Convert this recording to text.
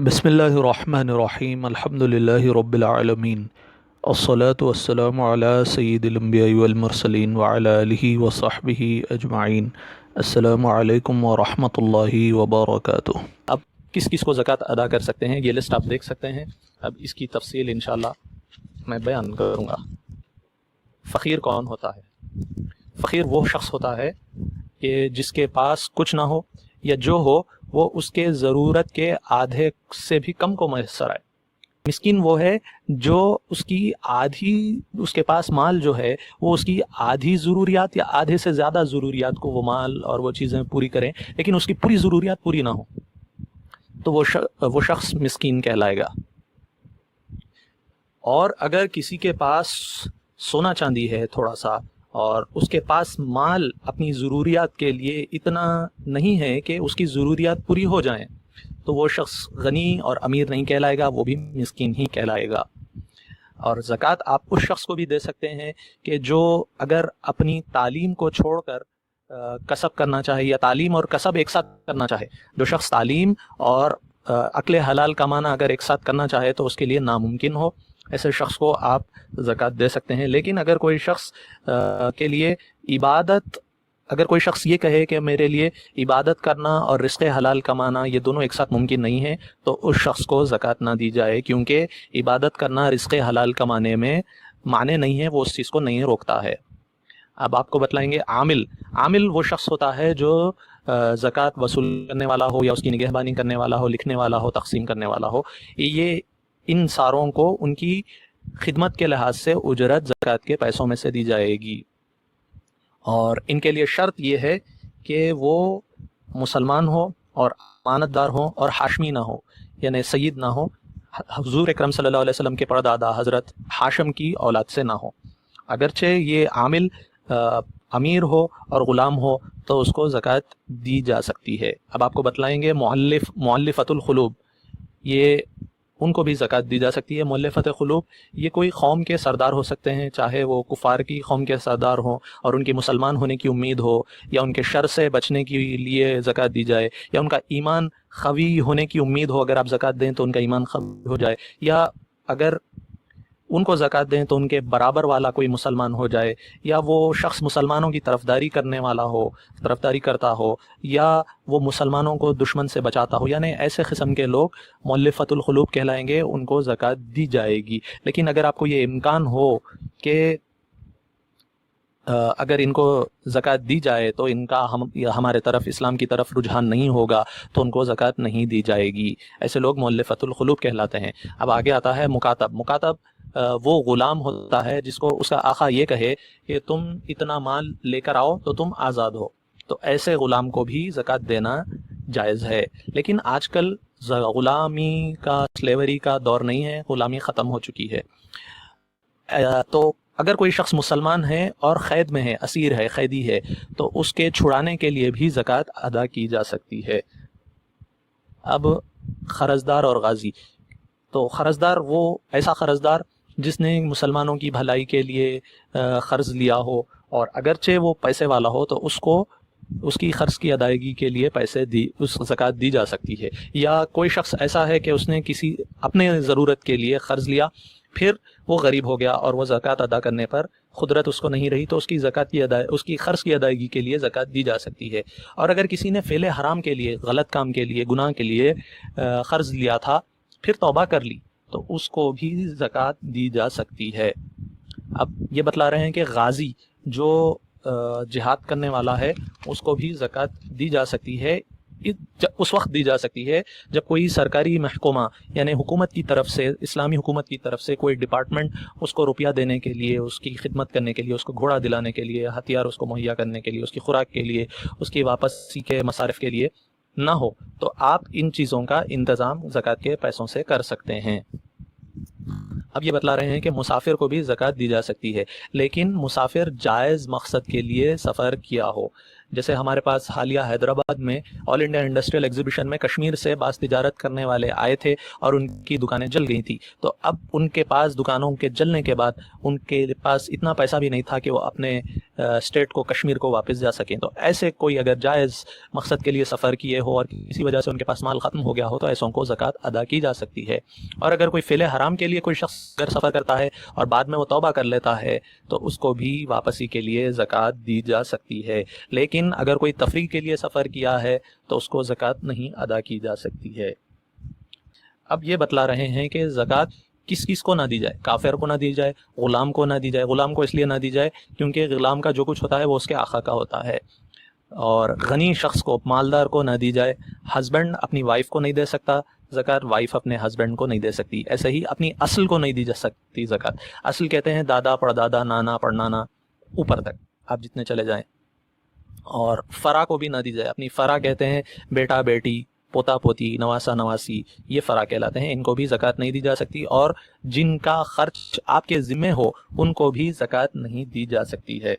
بسم اللہ الرحمن الرحیم الحمد للہ رب العالمین الصلاة والسلام علی سید الانبیاء والمرسلین وعلی آلہ وصحبہ اجمعین۔ السلام علیکم ورحمۃ اللہ وبرکاتہ۔ اب کس کس کو زکوٰۃ ادا کر سکتے ہیں یہ لسٹ آپ دیکھ سکتے ہیں۔ اب اس کی تفصیل انشاءاللہ میں بیان کروں گا۔ فقیر کون ہوتا ہے؟ فقیر وہ شخص ہوتا ہے کہ جس کے پاس کچھ نہ ہو یا جو ہو وہ اس کے ضرورت کے آدھے سے بھی کم کو میسر آئے۔ مسکین وہ ہے جو اس کی آدھی، اس کے پاس مال جو ہے وہ اس کی آدھی ضروریات یا آدھے سے زیادہ ضروریات کو وہ مال اور وہ چیزیں پوری کریں، لیکن اس کی پوری ضروریات پوری نہ ہو، تو وہ شخص مسکین کہلائے گا۔ اور اگر کسی کے پاس سونا چاندی ہے تھوڑا سا اور اس کے پاس مال اپنی ضروریات کے لیے اتنا نہیں ہے کہ اس کی ضروریات پوری ہو جائیں، تو وہ شخص غنی اور امیر نہیں کہلائے گا، وہ بھی مسکین ہی کہلائے گا۔ اور زکوٰۃ آپ اس شخص کو بھی دے سکتے ہیں کہ جو اگر اپنی تعلیم کو چھوڑ کر کسب کرنا چاہے، یا تعلیم اور کسب ایک ساتھ کرنا چاہے۔ جو شخص تعلیم اور عقل حلال کمانا اگر ایک ساتھ کرنا چاہے تو اس کے لیے ناممکن ہو، ایسے شخص کو آپ زکوٰۃ دے سکتے ہیں۔ لیکن اگر کوئی شخص کے لیے عبادت، اگر کوئی شخص یہ کہے کہ میرے لیے عبادت کرنا اور رزق حلال کمانا یہ دونوں ایک ساتھ ممکن نہیں ہے، تو اس شخص کو زکوٰۃ نہ دی جائے، کیونکہ عبادت کرنا رزق حلال کمانے میں معنی نہیں ہے، وہ اس چیز کو نہیں روکتا ہے۔ اب آپ کو بتلائیں گے عامل وہ شخص ہوتا ہے جو زکوٰۃ وصول کرنے والا ہو، یا اس کی نگہبانی کرنے والا ہو، لکھنے والا ہو، تقسیم کرنے والا ہو۔ یہ ان ساروں کو ان کی خدمت کے لحاظ سے اجرت زکوٰۃ کے پیسوں میں سے دی جائے گی، اور ان کے لیے شرط یہ ہے کہ وہ مسلمان ہو اور امانت دار ہوں اور ہاشمی نہ ہو، یعنی سید نہ ہو، حضور اکرم صلی اللہ علیہ وسلم کے پردادا حضرت ہاشم کی اولاد سے نہ ہو۔ اگرچہ یہ عامل امیر ہو اور غلام ہو تو اس کو زکوٰۃ دی جا سکتی ہے۔ اب آپ کو بتلائیں گے مؤلفۃ القلوب، یہ ان کو بھی زکوٰۃ دی جا سکتی ہے۔ مؤلفۃ قلوب یہ کوئی قوم کے سردار ہو سکتے ہیں، چاہے وہ کفار کی قوم کے سردار ہوں اور ان کی مسلمان ہونے کی امید ہو، یا ان کے شر سے بچنے کے لیے زکوٰۃ دی جائے، یا ان کا ایمان قوی ہونے کی امید ہو، اگر آپ زکوٰۃ دیں تو ان کا ایمان قوی ہو جائے، یا اگر ان کو زکوٰۃ دیں تو ان کے برابر والا کوئی مسلمان ہو جائے، یا وہ شخص مسلمانوں کی طرفداری کرنے والا ہو، طرفداری کرتا ہو، یا وہ مسلمانوں کو دشمن سے بچاتا ہو، یعنی ایسے قسم کے لوگ مؤلفۃ القلوب کہلائیں گے، ان کو زکوٰۃ دی جائے گی۔ لیکن اگر آپ کو یہ امکان ہو کہ اگر ان کو زکوٰۃ دی جائے تو ان کا ہمارے طرف اسلام کی طرف رجحان نہیں ہوگا، تو ان کو زکوٰۃ نہیں دی جائے گی۔ ایسے لوگ مؤلفۃ القلوب کہلاتے ہیں۔ اب آگے آتا ہے مکاتب وہ غلام ہوتا ہے جس کو اس کا آقا یہ کہے کہ تم اتنا مال لے کر آؤ تو تم آزاد ہو، تو ایسے غلام کو بھی زکوٰۃ دینا جائز ہے۔ لیکن آج کل غلامی کا، سلیوری کا دور نہیں ہے، غلامی ختم ہو چکی ہے۔ تو اگر کوئی شخص مسلمان ہے اور قید میں ہے، اسیر ہے، قیدی ہے، تو اس کے چھڑانے کے لیے بھی زکوٰۃ ادا کی جا سکتی ہے۔ اب قرضدار اور غازی، تو قرضدار وہ ایسا قرضدار جس نے مسلمانوں کی بھلائی کے لیے قرض لیا ہو، اور اگرچہ وہ پیسے والا ہو تو اس کو اس کی قرض کی ادائیگی کے لیے اس زکوٰۃ دی جا سکتی ہے۔ یا کوئی شخص ایسا ہے کہ اس نے کسی اپنے ضرورت کے لیے قرض لیا، پھر وہ غریب ہو گیا اور وہ زکوٰۃ ادا کرنے پر قدرت اس کو نہیں رہی، تو اس کی اس کی قرض کی ادائیگی کے لیے زکوٰۃ دی جا سکتی ہے۔ اور اگر کسی نے فعل حرام کے لیے، غلط کام کے لیے، گناہ کے لیے قرض لیا تھا، پھر توبہ کر لی، تو اس کو بھی زکوٰۃ دی جا سکتی ہے۔ اب یہ بتلا رہے ہیں کہ غازی جو جہاد کرنے والا ہے اس کو بھی زکوٰۃ دی جا سکتی ہے۔ اس وقت دی جا سکتی ہے جب کوئی سرکاری محکمہ، یعنی حکومت کی طرف سے، اسلامی حکومت کی طرف سے کوئی ڈپارٹمنٹ اس کو روپیہ دینے کے لیے، اس کی خدمت کرنے کے لیے، اس کو گھوڑا دلانے کے لیے، ہتھیار اس کو مہیا کرنے کے لیے، اس کی خوراک کے لیے، اس کی واپسی کے مصارف کے لیے نہ ہو، تو آپ ان چیزوں کا انتظام زکوٰۃ کے پیسوں سے کر سکتے ہیں۔ اب یہ بتلا رہے ہیں کہ مسافر کو بھی زکوٰۃ دی جا سکتی ہے، لیکن مسافر جائز مقصد کے لیے سفر کیا ہو۔ جیسے ہمارے پاس حالیہ حیدرآباد میں آل انڈیا انڈسٹریل ایگزیبیشن میں کشمیر سے بعض تجارت کرنے والے آئے تھے اور ان کی دکانیں جل گئی تھیں، تو اب ان کے پاس دکانوں کے جلنے کے بعد ان کے پاس اتنا پیسہ بھی نہیں تھا کہ وہ اپنے اسٹیٹ کو کشمیر کو واپس جا سکیں. تو ایسے کوئی اگر جائز مقصد کے لیے سفر کیے ہو اور کسی وجہ سے ان کے پاس مال ختم ہو گیا ہو تو ایسوں کو زکوٰۃ ادا کی جا سکتی ہے. اور اگر کوئی فعل حرام کے لیے کوئی شخص اگر سفر کرتا ہے اور بعد میں وہ توبہ کر لیتا ہے تو اس کو بھی واپسی کے لیے زکوٰۃ دی جا سکتی ہے. لیکن اگر کوئی تفریح کے لیے سفر کیا ہے تو اس کو زکوٰۃ نہیں ادا کی جا سکتی ہے. اب یہ بتلا رہے ہیں کہ زکوٰۃ کس کس کو نہ دی جائے. کافر کو نہ دی جائے, غلام کو نہ دی جائے. غلام کو اس لیے نہ دی جائے کیونکہ غلام کا جو کچھ ہوتا ہے وہ اس کے آقا کا ہوتا ہے. اور غنی شخص کو, مالدار کو نہ دی جائے. ہسبینڈ اپنی وائف کو نہیں دے سکتا زکوٰۃ, وائف اپنے ہسبینڈ کو نہیں دے سکتی. ایسے ہی اپنی اصل کو نہیں دی جا سکتی زکوٰۃ. اصل کہتے ہیں دادا پڑدادا, نانا پڑنانا, اوپر تک آپ جتنے چلے جائیں. اور فرا کو بھی نہ دی جائے. اپنی فرا کہتے ہیں بیٹا بیٹی, پوتا پوتی, نواسا نواسی, یہ فرا کہلاتے ہیں. ان کو بھی زکوٰۃ نہیں دی جا سکتی. اور جن کا خرچ آپ کے ذمے ہو ان کو بھی زکوٰۃ نہیں دی جا سکتی ہے.